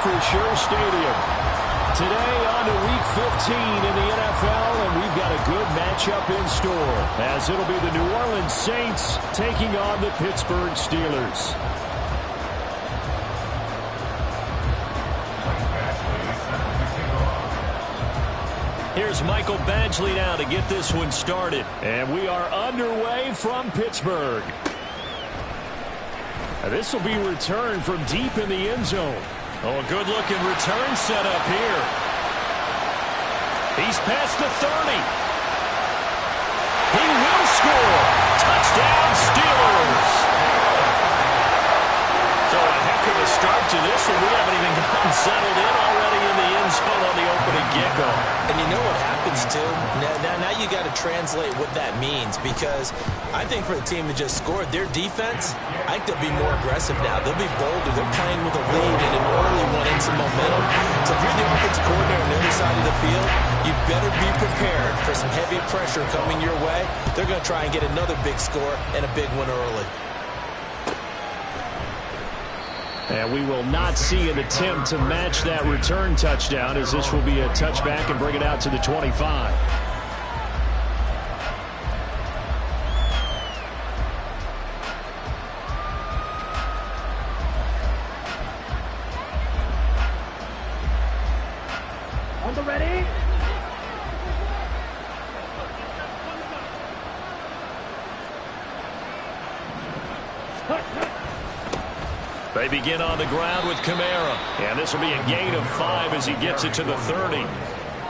Acrisure Stadium. Today on to Week 15 in the NFL, and we've got a good matchup in store, as it'll be the New Orleans Saints taking on the Pittsburgh Steelers. Here's Michael Badgley now to get this one started. And we are underway from Pittsburgh. This will be returned from deep in the end zone. Oh, a good-looking return set up here. He's past the 30. He will score. Touchdown, Steelers. So a heck of a start to this one. We haven't even gotten settled in already in the end zone on the opening kickoff. And you know what happens, too? Now you got to translate what that means, because I think for the team that just scored, their defense, I think they'll be more aggressive now. They'll be bolder. They're playing with a lead and an early one and some momentum. So if you're the offensive coordinator on the other side of the field, you better be prepared for some heavy pressure coming your way. They're going to try and get another big score and a big one early. And we will not see an attempt to match that return touchdown, as this will be a touchback and bring it out to the 25. On the ready. They begin on the ground with Kamara. And this will be a gain of 5 as he gets it to the 30.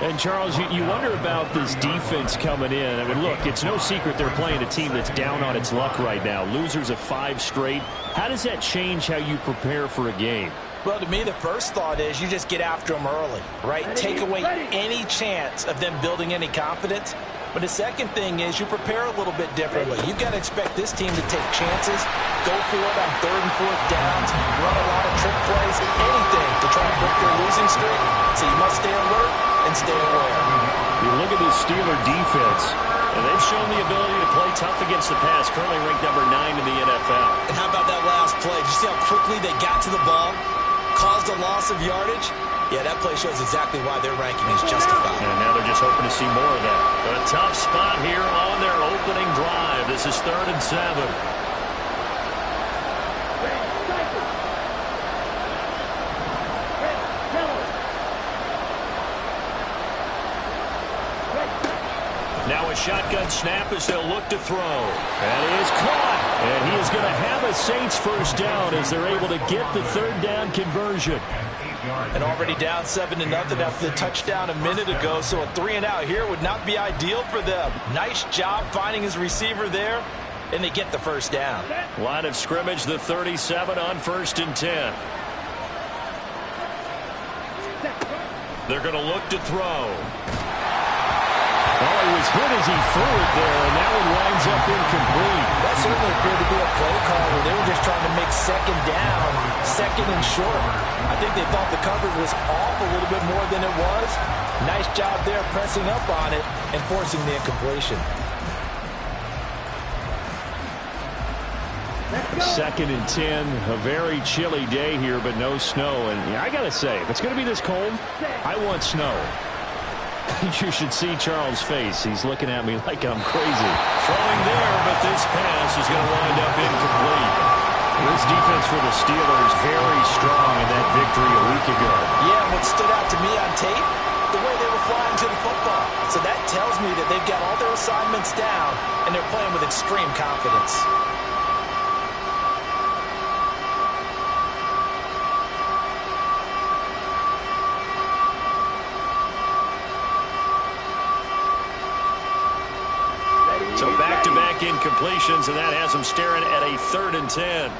And, Charles, you wonder about this defense coming in. I mean, look, it's no secret they're playing a team that's down on its luck right now. Losers of 5 straight. How does that change how you prepare for a game? Well, to me, the first thought is you just get after them early, right? Take away any chance of them building any confidence. But the second thing is you prepare a little bit differently. You've got to expect this team to take chances, go for it on 3rd and 4th downs, run a lot of trick plays, anything to try and break their losing streak. So you must stay alert and stay aware. You look at this Steeler defense, and they've shown the ability to play tough against the pass, currently ranked number 9 in the NFL. And how about that last play? Did you see how quickly they got to the ball? Caused a loss of yardage? Yeah, that play shows exactly why their ranking is justified. And now they're just hoping to see more of that. A tough spot here on their opening drive. This is 3rd and 7. Now a shotgun snap as they'll look to throw. And he is caught. And he is going to have a Saints first down as they're able to get the 3rd down conversion. And already down 7-0 after the touchdown a minute ago, so a 3-and-out here would not be ideal for them. Nice job finding his receiver there, and they get the first down. Line of scrimmage, the 37 on 1st and 10. They're going to look to throw. Well, he was hit as he threw it there, and that one winds up incomplete. That certainly appeared to be a play call where they were just trying to make 2nd down, 2nd and short. I think they thought the coverage was off a little bit more than it was. Nice job there pressing up on it and forcing the incompletion. 2nd and 10, a very chilly day here, but no snow. And I got to say, if it's going to be this cold, I want snow. You should see Charles' face. He's looking at me like I'm crazy. Throwing there, but this pass is going to wind up incomplete. This defense for the Steelers very strong in that victory a week ago. Yeah, what stood out to me on tape, the way they were flying to the football. So that tells me that they've got all their assignments down, and they're playing with extreme confidence. So back-to-back incompletions, and that has them staring at a 3rd and 10.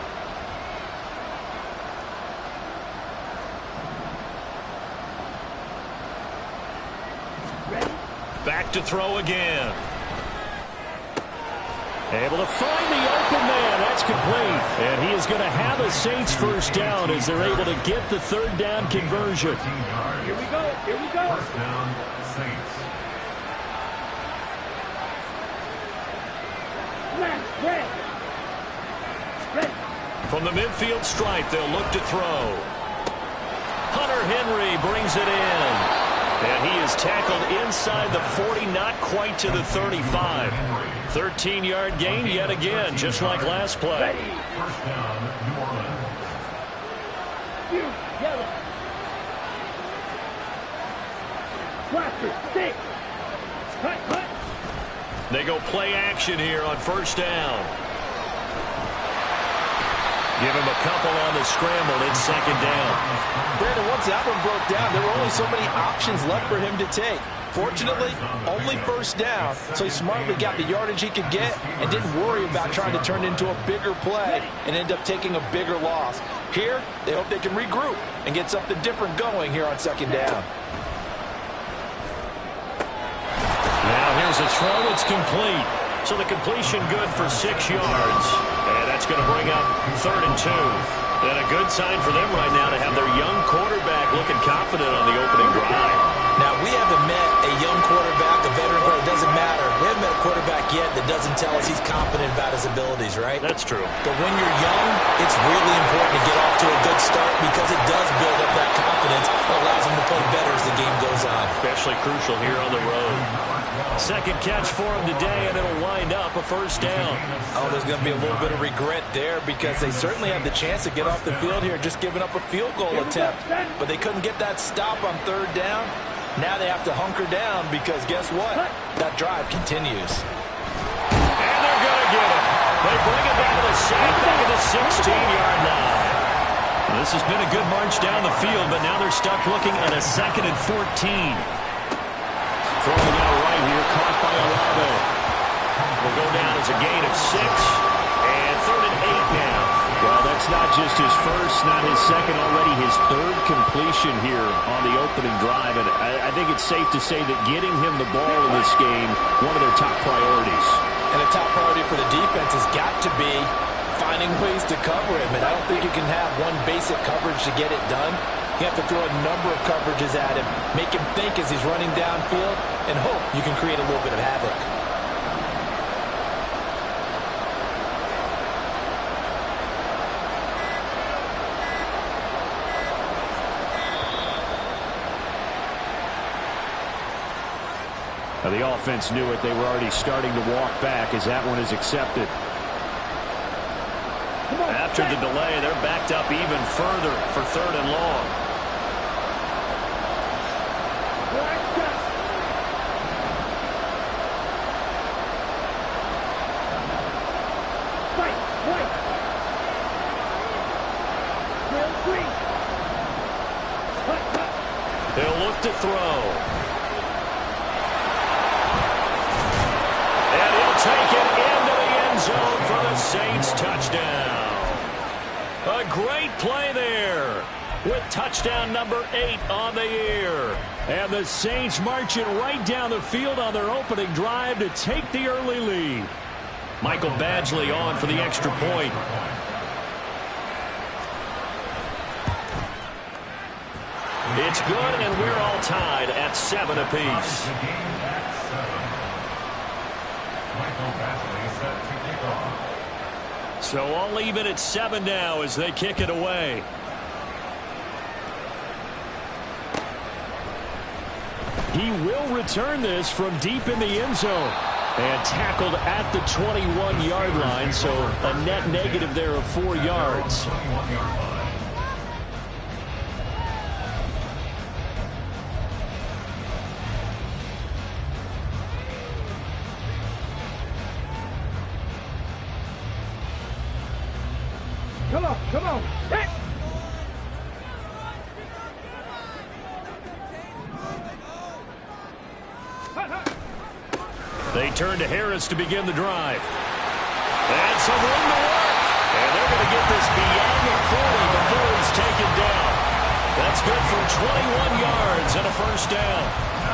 Back to throw again. Able to find the open man. That's complete. And he is going to have a Saints first down as they're able to get the 3rd down conversion. Here we go. Here we go. First down, Saints. From the midfield stripe, they'll look to throw. Hunter Henry brings it in. And he is tackled inside the 40, not quite to the 35. 13-yard gain yet again, just like last play. Ready. Yellow. Blaster, 6. Cut. They go play action here on first down. Give him a couple on the scramble. It's second down. Brandon, once that one broke down, there were only so many options left for him to take. Fortunately, only first down, so he smartly got the yardage he could get and didn't worry about trying to turn it into a bigger play and end up taking a bigger loss. Here, they hope they can regroup and get something different going here on second down. Now here's a throw. It's complete. So the completion good for 6 yards. And that's going to bring up 3rd and 2. And a good sign for them right now to have their young quarterback looking confident on the opening drive. Now, we haven't met a young quarterback, a veteran quarterback. It doesn't matter. We haven't met a quarterback yet that doesn't tell us he's confident about his abilities, right? That's true. But when you're young, it's really important to get off to a good start because it does build up that confidence that allows him to play better as the game goes on. Especially crucial here on the road. Second catch for him today, and it'll wind up a first down. Oh, there's going to be a little bit of regret there because they certainly had the chance to get off the field here, just giving up a field goal attempt. But they couldn't get that stop on 3rd down. Now they have to hunker down because guess what? That drive continues. And they're going to get it. They bring it down to the sack, back at the 16-yard line. This has been a good march down the field, but now they're stuck looking at a 2nd and 14. Throwing out right here, caught by Olave. Will go down as a gain of 6. And 3rd and 8 now. Well, that's not just his first, not his second, already his 3rd completion here on the opening drive. And I think it's safe to say that getting him the ball in this game, one of their top priorities. And a top priority for the defense has got to be finding ways to cover him. And I don't think you can have one basic coverage to get it done. You have to throw a number of coverages at him, make him think as he's running downfield, and hope you can create a little bit of havoc. Now the offense knew it. They were already starting to walk back as that one is accepted. After the delay, they're backed up even further for 3rd and long. They'll look to throw. And he'll take it into the end zone for the Saints touchdown. A great play there with touchdown number 8 on the year. And the Saints marching right down the field on their opening drive to take the early lead. Michael Badgley on for the extra point. It's good, and we're all tied at 7 apiece. So I'll leave it at 7 now as they kick it away. He will return this from deep in the end zone. And tackled at the 21-yard line, so a net negative there of 4 yards. Come on. Hit. They turn to Harris to begin the drive. And some room to work. And they're going to get this beyond the 40 before he's taken down. That's good for 21 yards and a first down.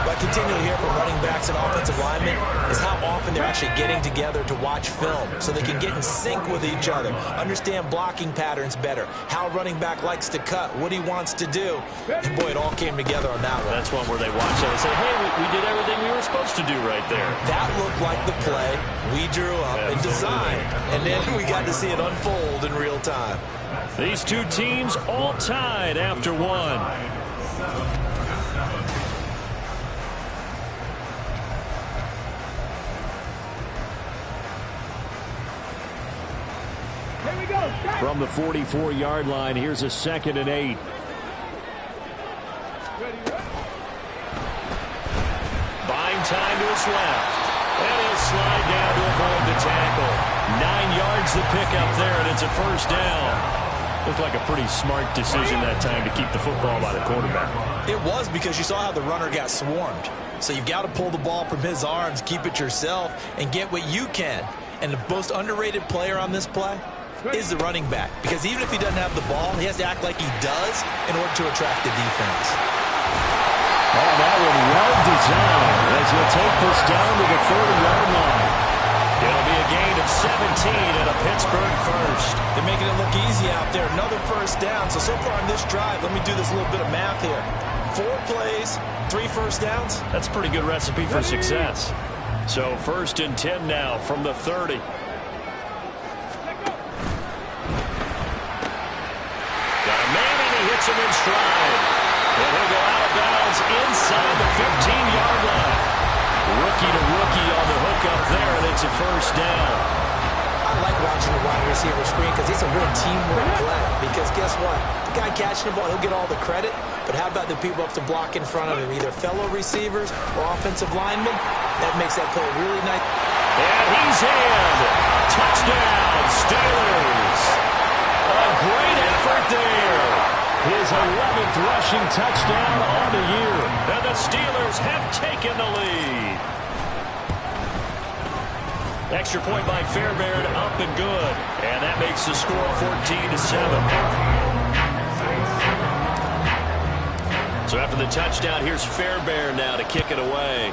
What I continue to hear from running backs and offensive linemen is how often they're actually getting together to watch film so they can get in sync with each other, understand blocking patterns better, how a running back likes to cut, what he wants to do. And, boy, it all came together on that one. That's one where they watch it and say, hey, we did everything we were supposed to do right there. That looked like the play we drew up and designed, and then we got to see it unfold in real time. These two teams all tied after 1. Here we go. From the 44-yard line, here's a 2nd and 8. Buying time to his left. And he'll slide down to avoid the tackle. 9 yards to pick up there, and it's a first down. Looked like a pretty smart decision that time to keep the football by the quarterback. It was, because you saw how the runner got swarmed. So you've got to pull the ball from his arms, keep it yourself, and get what you can. And the most underrated player on this play is the running back. Because even if he doesn't have the ball, he has to act like he does in order to attract the defense. Oh, that one well designed as he'll take this down to the 30-yard line. It'll be a gain of 17 and a Pittsburgh first. They're making it look easy out there. Another first down. So far on this drive, let me do this little bit of math here. 4 plays, 3 first downs. That's a pretty good recipe for success. So 1st and 10 now from the 30. Got a man, and he hits him in stride. And he'll go out of bounds inside the 15-yard line. Rookie to rookie on the hook up there, and it's a first down. I like watching the wide receiver screen because it's a real teamwork play. Because guess what? The guy catching the ball, he'll get all the credit. But how about the people up to block in front of him, either fellow receivers or offensive linemen? That makes that play really nice. And he's in. Touchdown, Steelers. A great effort there. His 11th rushing touchdown on the year. And the Steelers have taken the lead. Extra point by Fairbairn, up and good. And that makes the score 14-7. So after the touchdown, here's Fairbairn now to kick it away.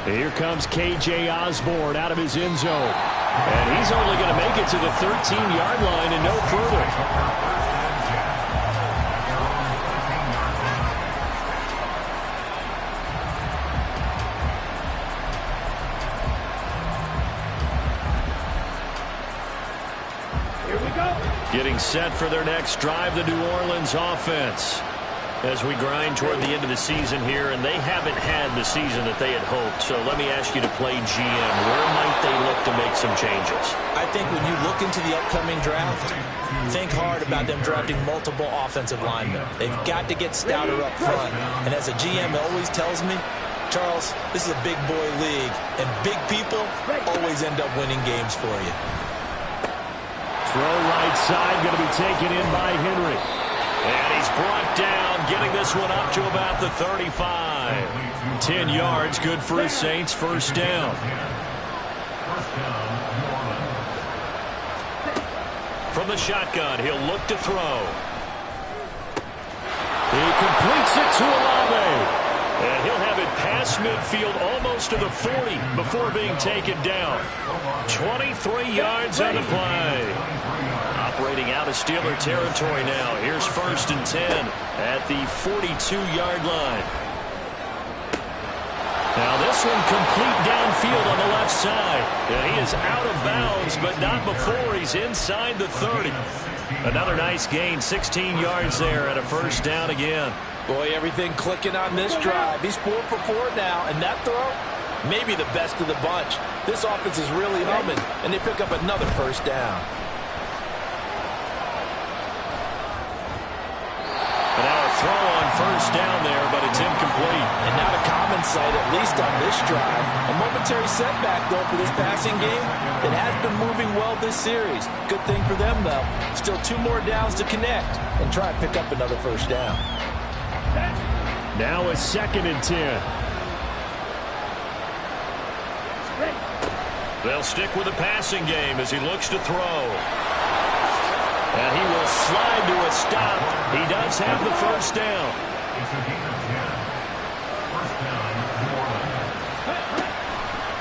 Here comes K.J. Osborne out of his end zone. And he's only going to make it to the 13-yard line and no further. Here we go. Getting set for their next drive, the New Orleans offense. As we grind toward the end of the season here, and they haven't had the season that they had hoped. So let me ask you to play GM. Where might they look to make some changes? I think when you look into the upcoming draft, think hard about them drafting multiple offensive linemen. They've got to get stouter up front. And as a GM always tells me, Charles, this is a big boy league, and big people always end up winning games for you. Throw right side, going to be taken in by Henry. And he's brought down, getting this one up to about the 35. 10 yards, good for his Saints, first down. From the shotgun, he'll look to throw. He completes it to Olave. And he'll have it past midfield, almost to the 40, before being taken down. 23 yards on the play. Operating out of Steeler territory now. Here's 1st and 10 at the 42-yard line. Now this one complete downfield on the left side. And he is out of bounds, but not before he's inside the 30. Another nice gain, 16 yards there at a first down again. Boy, everything clicking on this drive. He's 4 for 4 now, and that throw, maybe the best of the bunch. This offense is really humming, and they pick up another first down. And now a throw on first down there, but it's incomplete. And not a common sight, at least on this drive. A momentary setback, though, for this passing game. It has been moving well this series. Good thing for them, though. Still 2 more downs to connect and try and pick up another first down. Now a 2nd and 10. They'll stick with the passing game as he looks to throw. And he will slide to a stop. He does have the first down.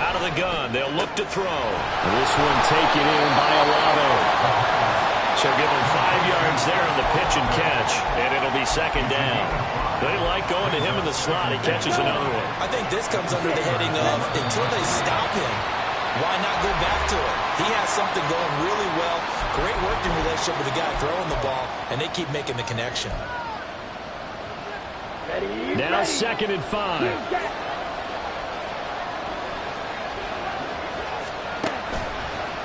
Out of the gun, they'll look to throw. This one taken in by Olave. So give him 5 yards there on the pitch and catch, and it'll be 2nd down. They like going to him in the slot. He catches another one. I think this comes under the heading of until they stop him, why not go back to it? He has something going really well. Great working relationship with the guy throwing the ball, and they keep making the connection. Now 2nd and 5.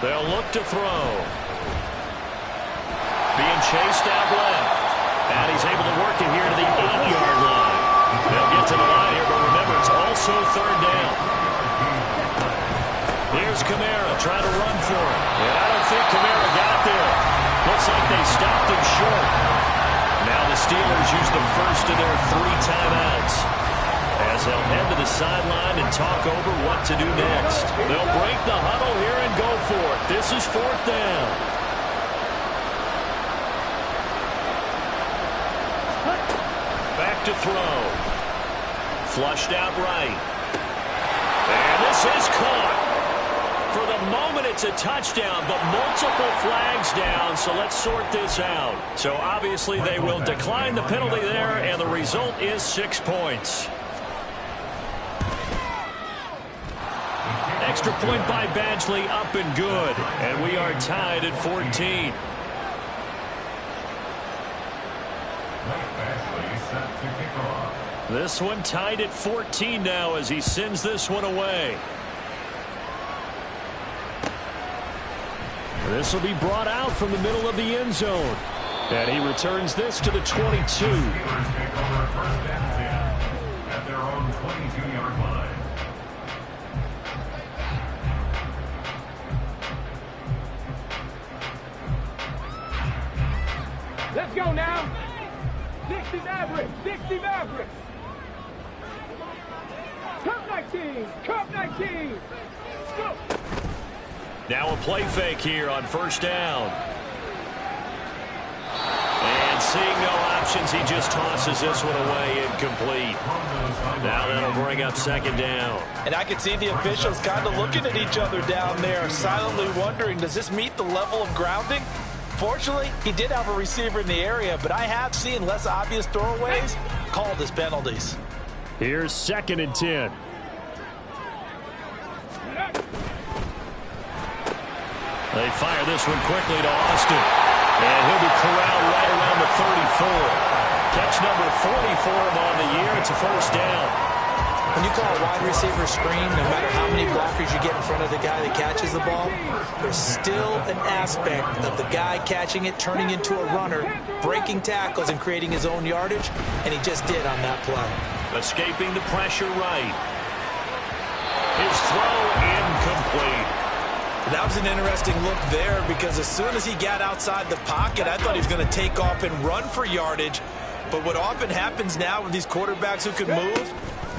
They'll look to throw. Being chased out left. And he's able to work it here to the 8-yard line. They'll get to the line here, but remember, it's also 3rd down. Here's Kamara trying to run for it. And I don't think Kamara got there. Looks like they stopped him short. Now the Steelers use the first of their 3 timeouts as they'll head to the sideline and talk over what to do next. They'll break the huddle here and go for it. This is 4th down. Back to throw. Flushed out right. And this is caught. For the moment, it's a touchdown, but multiple flags down, so let's sort this out. So obviously they will decline the penalty there, and the result is 6 points. Extra point by Badgley, up and good, and we are tied at 14. This one tied at 14 now as he sends this one away. This will be brought out from the middle of the end zone. And he returns this to the 22. At their own 22-yard line. Let's go now. 60 Mavericks. 60 Mavericks. Cup 19. Cup 19. Go. Now a play fake here on 1st down. And seeing no options, he just tosses this one away incomplete. Now that'll bring up 2nd down. And I can see the officials kind of looking at each other down there, silently wondering, does this meet the level of grounding? Fortunately, he did have a receiver in the area, but I have seen less obvious throwaways called as penalties. Here's 2nd and 10. They fire this one quickly to Austin. And he'll be corralled right around the 34. Catch number 44 on the year. It's a 1st down. When you call a wide receiver screen, no matter how many blockers you get in front of the guy that catches the ball, there's still an aspect of the guy catching it, turning into a runner, breaking tackles and creating his own yardage, and he just did on that play. Escaping the pressure right. His throw incomplete. That was an interesting look there because as soon as he got outside the pocket, I thought he was going to take off and run for yardage. But what often happens now with these quarterbacks who can move,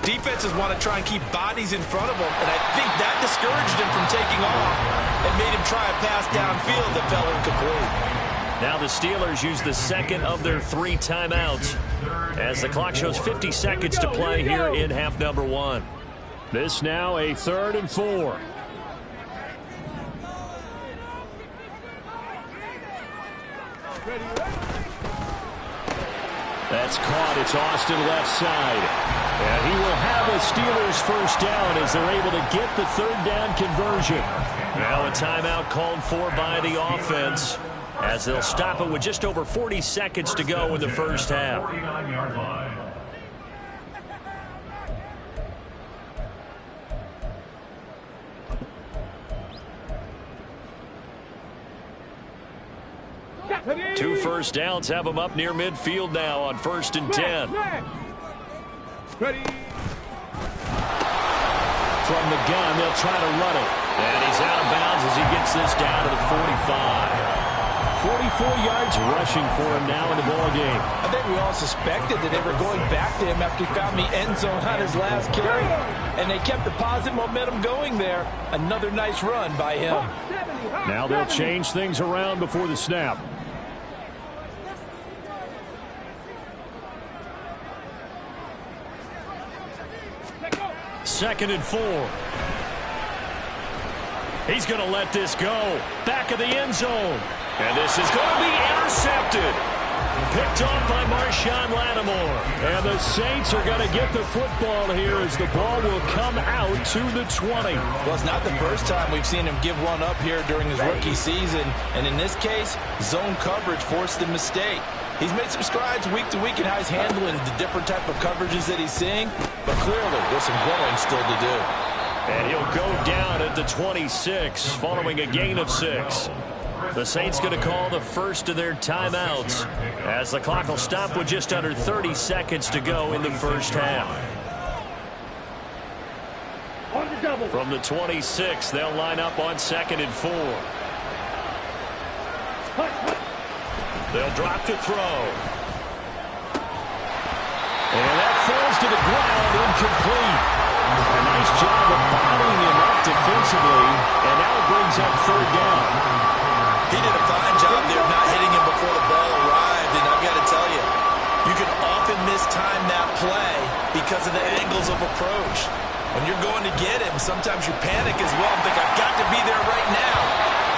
defenses want to try and keep bodies in front of them, and I think that discouraged him from taking off and made him try a pass downfield that fell incomplete. Now the Steelers use the 2nd of their 3 timeouts as the clock shows 50 seconds to play here in half number 1. This now a 3rd and 4. That's caught. It's Austin left side. And he will have a Steelers 1st down as they're able to get the 3rd down conversion. Now a timeout called for by the offense as they'll stop it with just over 40 seconds to go in the 1st half. 49-yard line. Two 1st downs have them up near midfield now on 1st and 10. Ready. From the gun, they'll try to run it. And he's out of bounds as he gets this down to the 45. 44 yards rushing for him now in the ball game. I think we all suspected that they were going back to him after he found the end zone on his last carry. And they kept the positive momentum going there. Another nice run by him. Now they'll change things around before the snap. Second and 4. He's going to let this go. Back of the end zone. And this is going to be intercepted. Picked off by Marshawn Lattimore. And the Saints are going to get the football here as the ball will come out to the 20. Well, it's not the first time we've seen him give one up here during his rookie season. And in this case, zone coverage forced the mistake. He's made some strides week to week in how he's handling the different type of coverages that he's seeing. But clearly, there's some growing still to do. And he'll go down at the 26 following a gain of 6. The Saints going to call the first of their timeouts as the clock will stop with just under 30 seconds to go in the first half. From the 26, they'll line up on 2nd and 4. They'll drop to throw. And that falls to the ground, incomplete. A nice job of bottling him up defensively, and now it brings up 3rd down. He did a fine job there of not hitting him before the ball arrived, and I've got to tell you, you can often mistime that play because of the angles of approach. When you're going to get him, sometimes you panic as well and think, I've got to be there right now.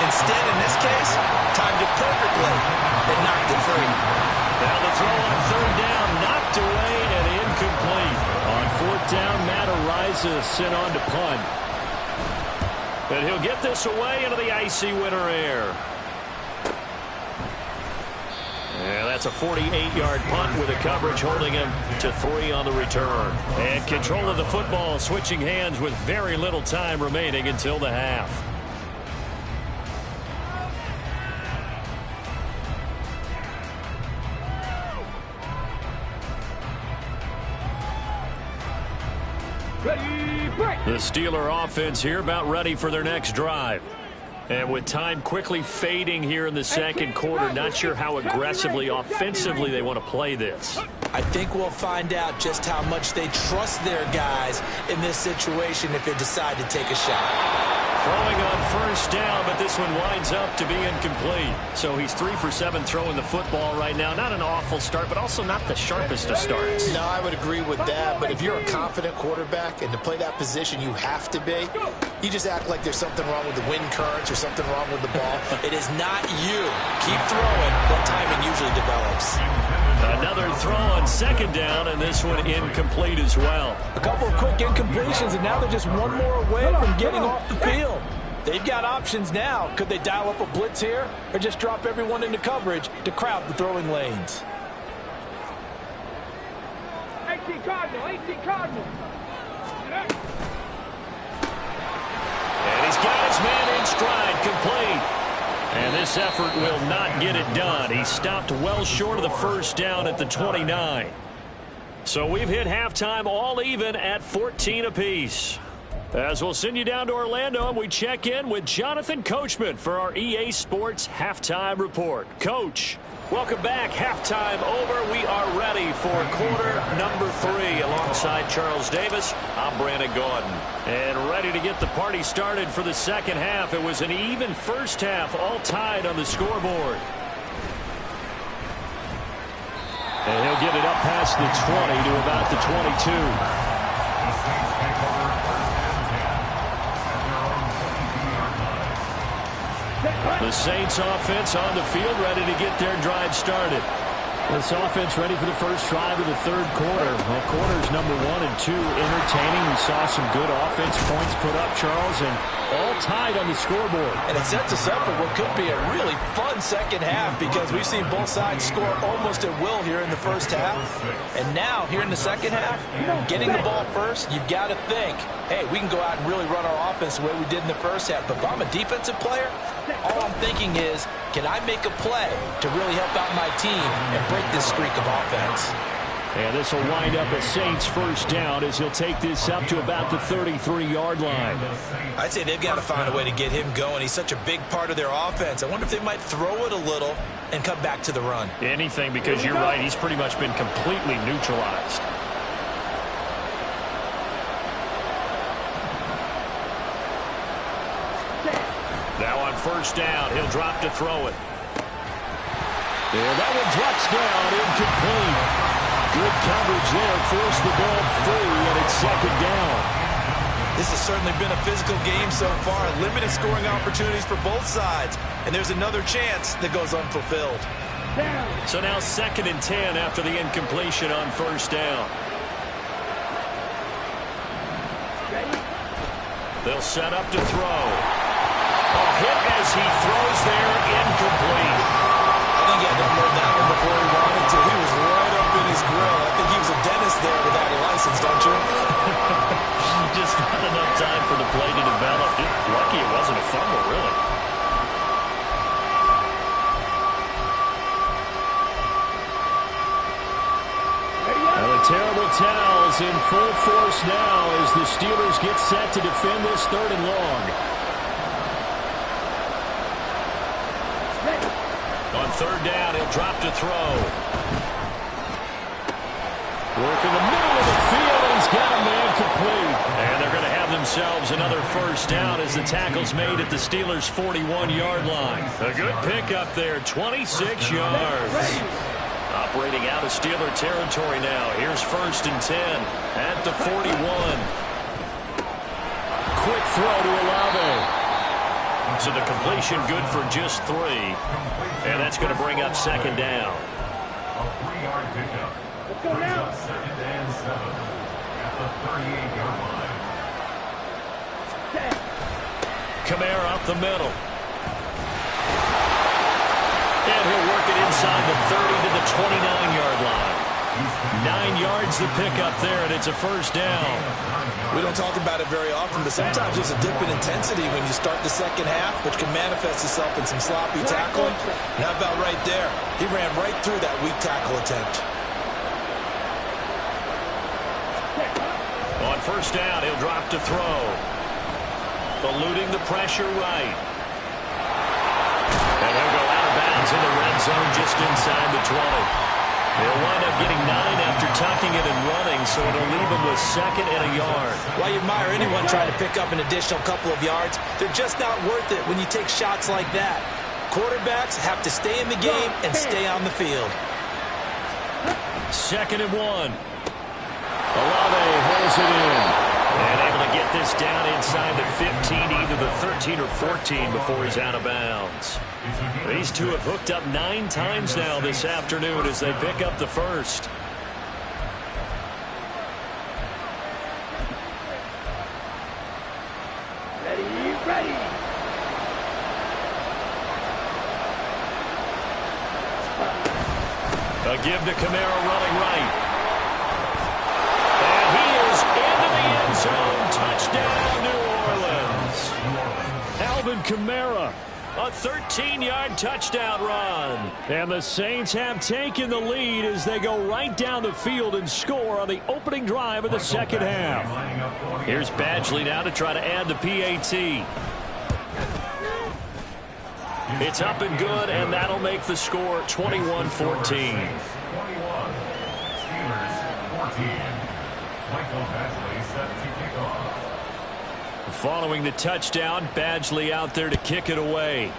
Instead, in this case, timed it perfectly and knocked it free. Now the throw on 3rd down, knocked away and incomplete. On 4th down, Matt Araiza sent on to punt. And he'll get this away into the icy winter air. And that's a 48-yard punt with a coverage holding him to 3 on the return. And control of the football switching hands with very little time remaining until the half. The Steeler offense here about ready for their next drive. And with time quickly fading here in the second quarter, not sure how aggressively, offensively they want to play this. I think we'll find out just how much they trust their guys in this situation if they decide to take a shot. Throwing on 1st down, but this one winds up to be incomplete. So he's 3 for 7 throwing the football right now. Not an awful start, but also not the sharpest of starts. No, I would agree with that. But if you're a confident quarterback and to play that position you have to be, you just act like there's something wrong with the wind currents or something wrong with the ball. It is not you. Keep throwing. That timing usually develops. Another throw on 2nd down, and this one incomplete as well. A couple of quick incompletions, and now they're just one more away from getting off the field. They've got options now. Could they dial up a blitz here or just drop everyone into coverage to crowd the throwing lanes? 18 Cardinal, 18 Cardinal. And he's got his man in stride, complete. And this effort will not get it done. He stopped well short of the 1st down at the 29. So we've hit halftime all even at 14 apiece. As we'll send you down to Orlando, and we check in with Jonathan Coachman for our EA Sports Halftime Report. Coach, welcome back. Halftime over. We are ready for quarter number 3. Alongside Charles Davis, I'm Brandon Gaudin. And ready to get the party started for the second half. It was an even first half, all tied on the scoreboard. And he'll get it up past the 20 to about the 22. The Saints offense on the field, ready to get their drive started. This offense ready for the first drive of the 3rd quarter. Well, quarters number 1 and 2 entertaining. We saw some good offense points put up, Charles, and all tied on the scoreboard. And it sets us up for what could be a really fun second half because we've seen both sides score almost at will here in the first half. And now, here in the second half, getting the ball first, you've got to think, hey, we can go out and really run our offense the way we did in the first half. But if I'm a defensive player, all I'm thinking is, can I make a play to really help out my team and break this streak of offense? And this will wind up a Saints 1st down as he'll take this up to about the 33-yard line. I'd say they've got to find a way to get him going. He's such a big part of their offense. I wonder if they might throw it a little and come back to the run. Anything, because you're right, he's pretty much been completely neutralized. Now on 1st down, he'll drop to throw it. And that one drops down, incomplete. Good coverage there, forced the ball free, and it's 2nd down. This has certainly been a physical game so far. Limited scoring opportunities for both sides. And there's another chance that goes unfulfilled. So now 2nd and 10 after the incompletion on first down. They'll set up to throw. A hit as he throws there, incomplete. I think he had to blow that one before he wanted to. He was right up in his grill. I think he was a dentist there without a license, don't you? Just not enough time for the play to develop. Just lucky it wasn't a fumble, really. Well, the terrible towels in full force now as the Steelers get set to defend this 3rd and long. On 3rd down, he'll drop to throw. Work in the middle of the field, and he's got a man complete. And they're going to have themselves another first down as the tackle's made at the Steelers' 41-yard line. A good pickup there, 26 yards. Operating out of Steeler territory now. Here's 1st and 10 at the 41. Quick throw to Olave. So the completion good for just 3. And that's going to bring up 2nd down. A 3-yard pickup. Let's go now. 2nd and 7 at the 38-yard line. Kamara up the middle. And he'll work it inside the 30 to the 29-yard line. 9 yards to pick up there, and it's a first down. We don't talk about it very often, but sometimes there's a dip in intensity when you start the second half, which can manifest itself in some sloppy tackling. And how about right there? He ran right through that weak tackle attempt. On first down, he'll drop to throw. Eluding the pressure right. And he'll go out of bounds in the red zone just inside the 20. They'll wind up getting 9 after tucking it and running, so it'll leave them with 2nd and a yard. While you admire anyone trying to pick up an additional couple of yards, they're just not worth it when you take shots like that. Quarterbacks have to stay in the game and stay on the field. 2nd and 1. Olave holds it in. And able to get this down inside the 15, either the 13 or 14 before he's out of bounds. These two have hooked up 9 times now this afternoon as they pick up the first. Ready. A give to Kamara running right. And he is into the end zone. Touchdown, New Orleans. Alvin Kamara. A 13-yard touchdown run. And the Saints have taken the lead as they go right down the field and score on the opening drive of the second half. Here's Badgley now to try to add the PAT. It's up and good, and that'll make the score 21-14. 21. Steelers 14. Michael Badgley set to kick off. Following the touchdown, Badgley out there to kick it away.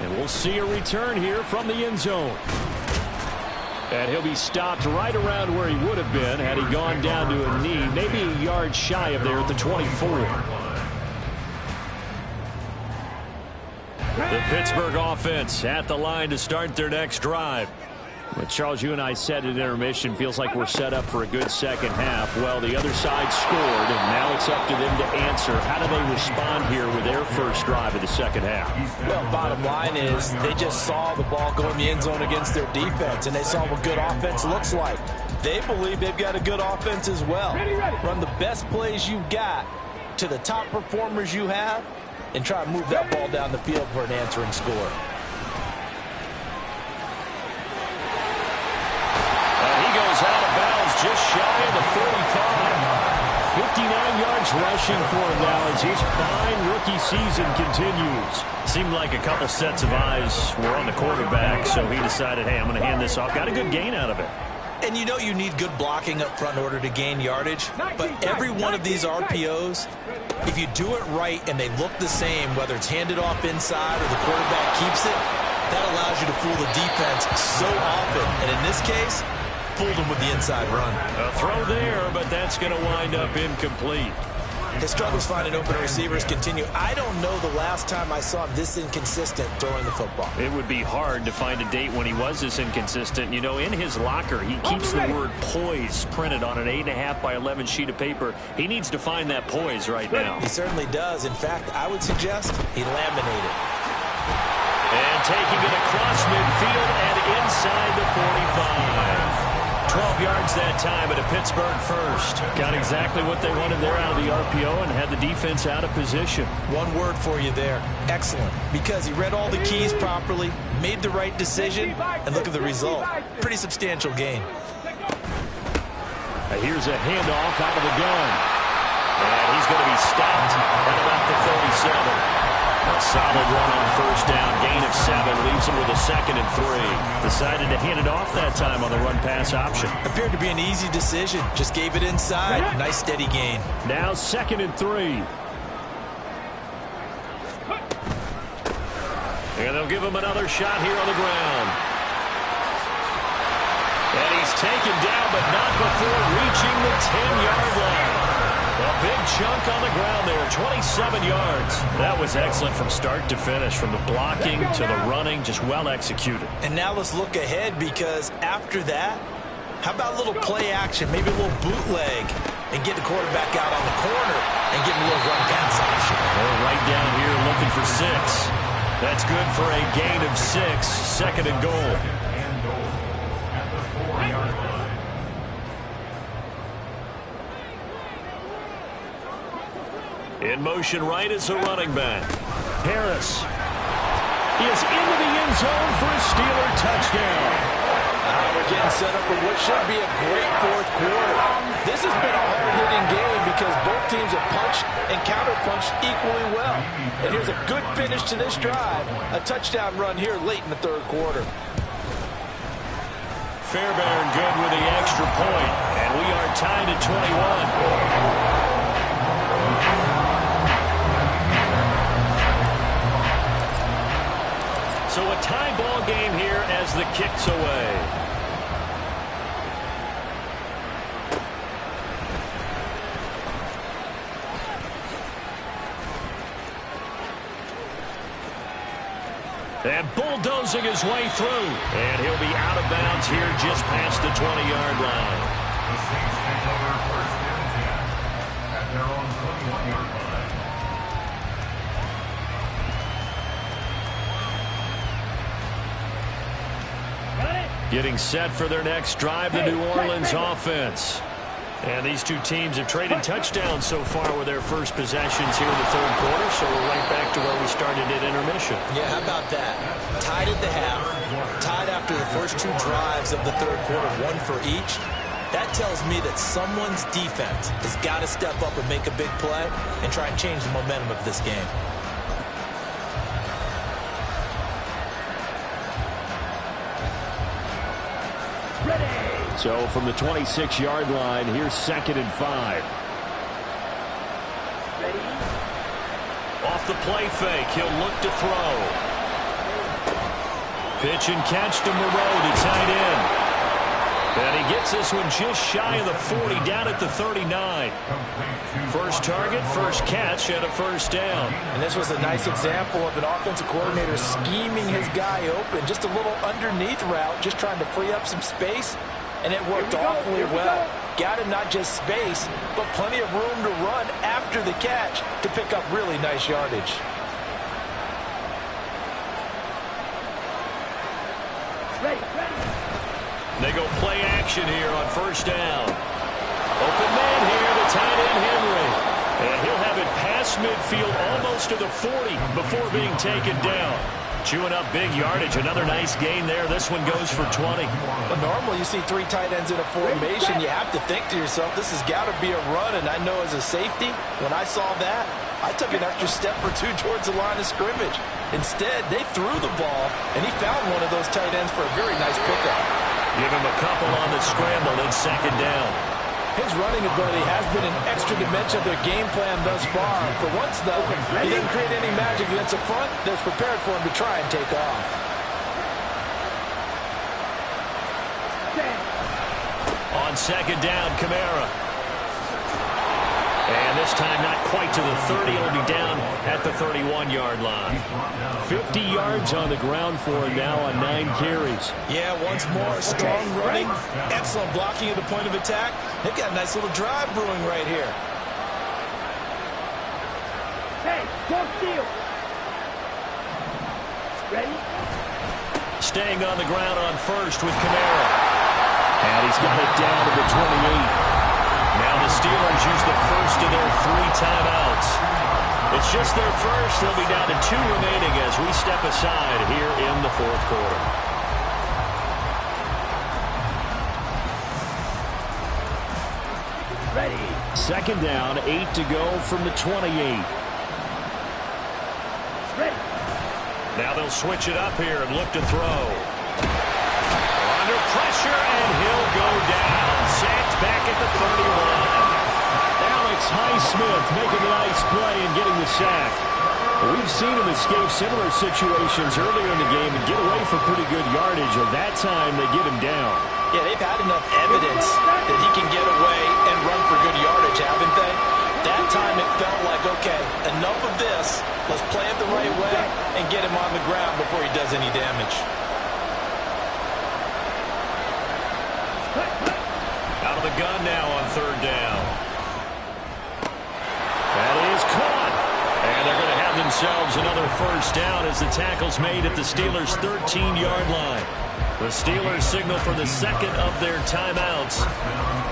And we'll see a return here from the end zone. And he'll be stopped right around where he would have been had he gone down to a knee, maybe a yard shy of there at the 24. The Pittsburgh offense at the line to start their next drive. But Charles, you and I said at intermission, feels like we're set up for a good second half. Well, the other side scored, and now it's up to them to answer. How do they respond here with their first drive of the second half? Well, bottom line is they just saw the ball go in the end zone against their defense, and they saw what good offense looks like. They believe they've got a good offense as well. Run the best plays you've got to the top performers you have, and try to move that ball down the field for an answering score. Out of bounds just shy of the 45. 59 yards rushing for him now as his fine rookie season continues. Seemed like a couple sets of eyes were on the quarterback, so he decided, hey, I'm going to hand this off. Got a good gain out of it. And you know you need good blocking up front in order to gain yardage, but every one of these RPOs, if you do it right and they look the same, whether it's handed off inside or the quarterback keeps it, that allows you to fool the defense so often. And in this case, fooled him with the inside run. A throw there, but that's going to wind up incomplete. His struggles finding open receivers continue. I don't know the last time I saw him this inconsistent throwing the football. It would be hard to find a date when he was this inconsistent. You know, in his locker, he keeps the word poise printed on an 8.5 by 11 sheet of paper. He needs to find that poise right now. He certainly does. In fact, I would suggest he laminated. And taking it across midfield and inside the 45. 12 yards that time at a Pittsburgh first. Got exactly what they wanted there out of the RPO and had the defense out of position. One word for you there. Excellent. Because he read all the keys properly, made the right decision, and look at the result. Pretty substantial gain. Here's a handoff out of the gun. And he's going to be stopped at about the 37. A solid run on first down. Gain of 7. Leaves him with a 2nd and 3. Decided to hand it off that time on the run-pass option. Appeared to be an easy decision. Just gave it inside. Nice steady gain. Now 2nd and 3. And they'll give him another shot here on the ground. And he's taken down, but not before reaching the 10-yard line. A big chunk on the ground there, 27 yards. That was excellent from start to finish, from the blocking to the running, just well executed. And now let's look ahead, because after that, how about a little play action, maybe a little bootleg, and get the quarterback out on the corner and give him a little run pass option. They're right down here looking for 6. That's good for a gain of 6, 2nd and goal. And goal at the 4-yard line. In motion right is a running back. Harris is into the end zone for a Steeler touchdown. We're getting set up for what should be a great fourth quarter. This has been a hard-hitting game because both teams have punched and counter-punched equally well. And here's a good finish to this drive. A touchdown run here late in the third quarter. Fairbairn good with the extra point, and we are tied at 21. So a tie ball game here as the kick's away. And bulldozing his way through. And he'll be out of bounds here just past the 20-yard line. The Saints take over 1st and 10 at their own 21-yard line. Getting set for their next drive, the New Orleans offense. And these two teams have traded touchdowns so far with their first possessions here in the third quarter, so we're right back to where we started at intermission. Yeah, how about that? Tied at the half, tied after the first 2 drives of the third quarter, 1 for each. That tells me that someone's defense has got to step up and make a big play and try and change the momentum of this game. So from the 26-yard line, here's 2nd and 5. Off the play fake, he'll look to throw. Pitch and catch to Moreau to tight end. And he gets this one just shy of the 40, down at the 39. First target, first catch, and a first down. And this was a nice example of an offensive coordinator scheming his guy open. Just a little underneath route, just trying to free up some space. And it worked awfully well. Got him not just space, but plenty of room to run after the catch to pick up really nice yardage. They go play action here on first down. Open man here, the tight end Henry. And he'll have it past midfield almost to the 40 before being taken down. Chewing up big yardage. Another nice gain there. This one goes for 20. Well, normally you see 3 tight ends in a formation. You have to think to yourself, this has got to be a run. And I know as a safety, when I saw that, I took an extra step or 2 towards the line of scrimmage. Instead, they threw the ball, and he found one of those tight ends for a very nice pickup. Give him a couple on the scramble and 2nd down. His running ability has been an extra dimension of their game plan thus far. For once, though, he didn't create any magic against a front that's prepared for him to try and take off. On 2nd down, Kamara. And this time not quite to the 30. It'll be down at the 31-yard line. 50 yards on the ground for him now on 9 carries. Yeah, once more, strong running, excellent blocking at the point of attack. They've got a nice little drive brewing right here. Hey, don't steal. Ready? Staying on the ground on first with Kamara. And he's got it down to the 28. Now the Steelers use the first of their 3 timeouts. It's just their first. They'll be down to 2 remaining as we step aside here in the 4th quarter. Ready. 2nd down, 8 to go from the 28. Ready. Now they'll switch it up here and look to throw. Under pressure, and he'll go down. Sacked back at the 31. Alex Highsmith making a nice play and getting the sack. We've seen him escape similar situations earlier in the game and get away for pretty good yardage, and that time they get him down. Yeah, they've had enough evidence that he can get away and run for good yardage, haven't they? That time it felt like, okay, enough of this. Let's play it the right way and get him on the ground before he does any damage. Out of the gun now on 3rd down. That is caught. And they're going to have themselves another first down as the tackle's made at the Steelers' 13-yard line. The Steelers signal for the 2nd of their timeouts.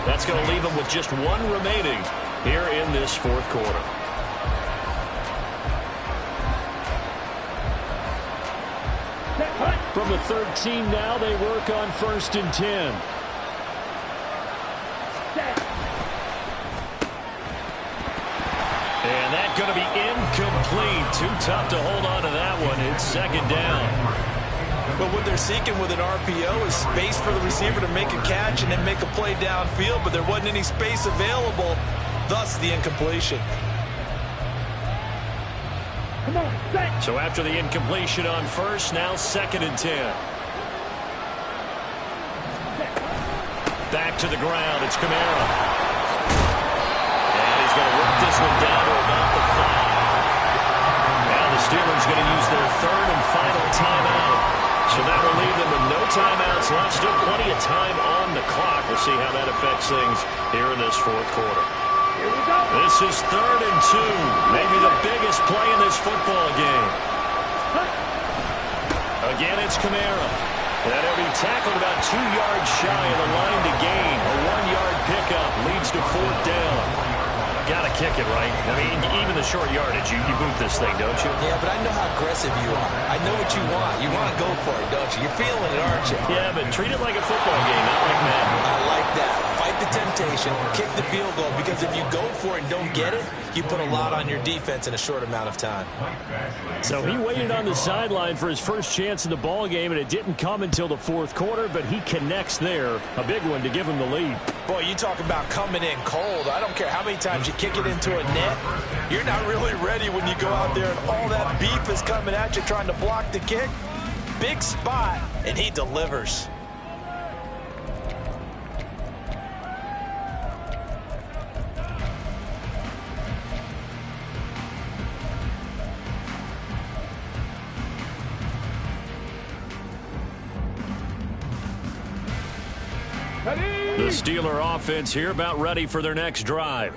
That's going to leave them with just 1 remaining here in this 4th quarter. From the 13 now, they work on 1st and 10. And that's going to be incomplete. Too tough to hold on to that one. It's 2nd down. But what they're seeking with an RPO is space for the receiver to make a catch and then make a play downfield, but there wasn't any space available, thus the incompletion. Come on, set. So after the incompletion on 1st, now 2nd and 10. Back to the ground. It's Kamara. And he's going to work this one down to about the 5. Now the Steelers going to use their 3rd and final timeout. So that will leave them with no timeouts left. Still plenty of time on the clock. We'll see how that affects things here in this 4th quarter. Here we go. This is 3rd and 2. Maybe the biggest play in this football game. Again, it's Kamara. And he'll be tackled about 2 yards shy of the line to gain. A 1-yard pickup leads to 4th down. Got to kick it, right? I mean, even the short yardage, you boot this thing, don't you? Yeah, but I know how aggressive you are. I know what you want. You want to go for it, don't you? You're feeling it, aren't you? Yeah, but treat it like a football game, not like that. I like that. Fight the temptation, kick the field goal, because if you go for it and don't get it, you put a lot on your defense in a short amount of time. So he waited on the sideline for his first chance in the ball game, and it didn't come until the 4th quarter, but he connects there. A big one to give him the lead. Boy, you talk about coming in cold. I don't care how many times you kick it into a net. You're not really ready when you go out there and all that beef is coming at you trying to block the kick. Big spot, and he delivers. The Steeler offense here about ready for their next drive.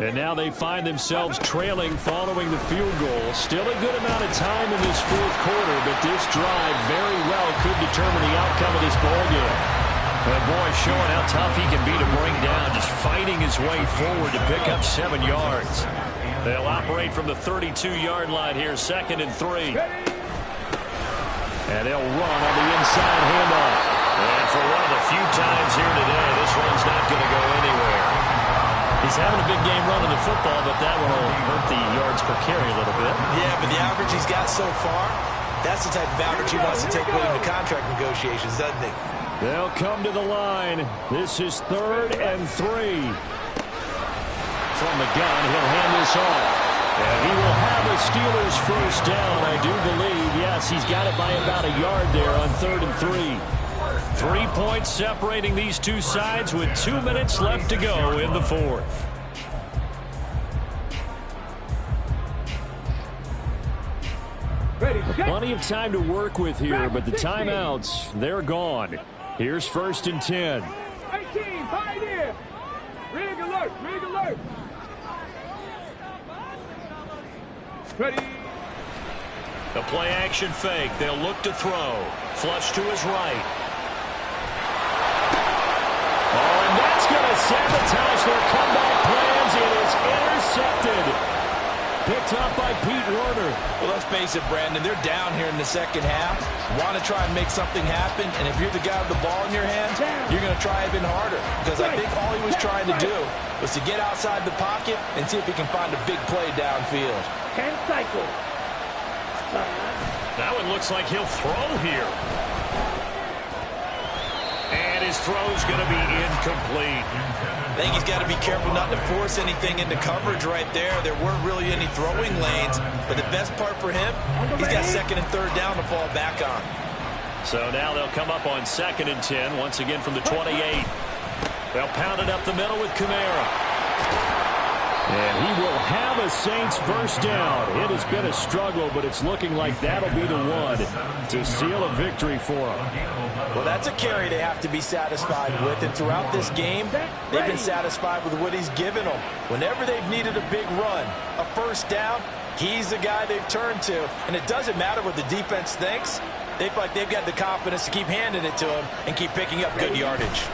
And now they find themselves trailing following the field goal. Still a good amount of time in this 4th quarter, but this drive very well could determine the outcome of this ball game. And boy, showing how tough he can be to bring down, just fighting his way forward to pick up 7 yards. They'll operate from the 32-yard line here, 2nd and 3. And they'll run on the inside handoff. And for one of the few times here today, this one's not going to go anywhere. He's having a big game running the football, but that one will hurt the yards per carry a little bit. Yeah, but the average he's got so far, that's the type of average he wants to take with him to contract negotiations, doesn't he? They'll come to the line. This is 3rd and 3. From the gun, he'll hand this off. And he will have a Steelers first down, I do believe. Yes, he's got it by about a yard there on 3rd and 3. 3 points separating these two sides with 2 minutes left to go in the 4th. Plenty of time to work with here, but the timeouts, they're gone. Here's 1st and 10. 18, Pioneer. Rig alert, rig alert. Ready. The play action fake. They'll look to throw. Flush to his right. Oh, and that's going to sabotage their comeback plans. It is intercepted. Picked up by Pete Werner. Well, let's face it, Brandon, they're down here in the second half. Want to try and make something happen, and if you're the guy with the ball in your hands, you're going to try even harder. Because I think all he was trying to do was to get outside the pocket and see if he can find a big play downfield. 10 cycles. That one looks like he'll throw here. And his throw's going to be incomplete. I think he's got to be careful not to force anything into coverage right there. There weren't really any throwing lanes, but the best part for him, he's got 2nd and 3rd down to fall back on. So now they'll come up on 2nd and 10, once again from the 28. They'll pound it up the middle with Kamara. And he will have a Saints first down. It has been a struggle, but it's looking like that'll be the one to seal a victory for them. Well, that's a carry they have to be satisfied with, and throughout this game, they've been satisfied with what he's given them. Whenever they've needed a big run, a first down, he's the guy they've turned to. And it doesn't matter what the defense thinks. They feel like they've got the confidence to keep handing it to him and keep picking up good yardage.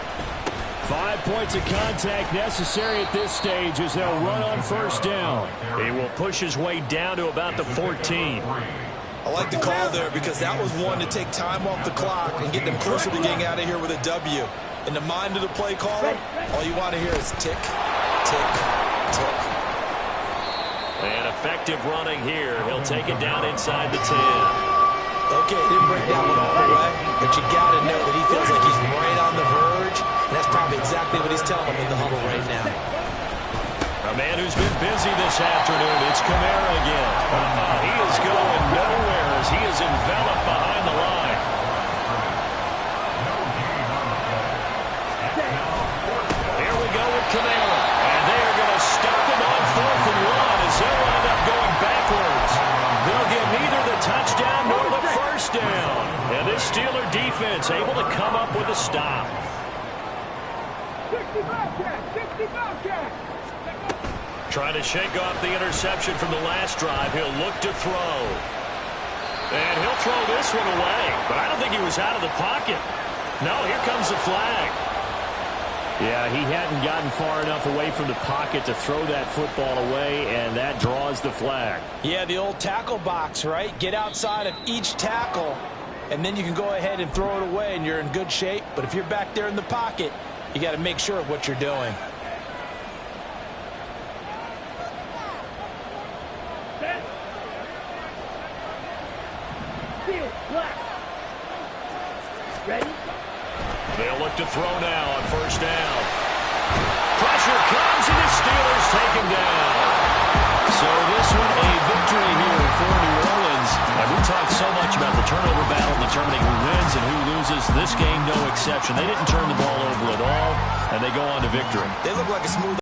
5 points of contact necessary at this stage as they'll run on first down. He will push his way down to about the 14. I like the call there because that was one to take time off the clock and get them closer to getting out of here with a W. In the mind of the play caller, all you want to hear is tick, tick, tick. And effective running here. He'll take it down inside the 10. Okay, didn't break that one all the way, but you got to know that he feels like he's right on the verge, and that's probably exactly what he's telling him in the huddle right now. A man who's been busy this afternoon, it's Kamara again. He is going nowhere as he is enveloped behind the line. Here we go with Kamara, and they are going to stop him on 4th and 1 as he'll end up going backwards. They'll get neither the touchdown nor the first down. And this Steeler defense able to come up with a stop. 60 Bobcat, 60 Bobcat. Trying to shake off the interception from the last drive. He'll look to throw. And he'll throw this one away. But I don't think he was out of the pocket. No, here comes the flag. Yeah, he hadn't gotten far enough away from the pocket to throw that football away, and that draws the flag. Yeah, the old tackle box, right? Get outside of each tackle, and then you can go ahead and throw it away, and you're in good shape. But if you're back there in the pocket, you got to make sure of what you're doing. Ready? They'll look to throw now on first down. Pressure comes, and the Steelers take him down. So this one a victory here for New Orleans. And we talked so much about the turnover battle determining who wins and who loses. This game, no exception. They didn't turn the ball over at all, and they go on to victory. They look like a smooth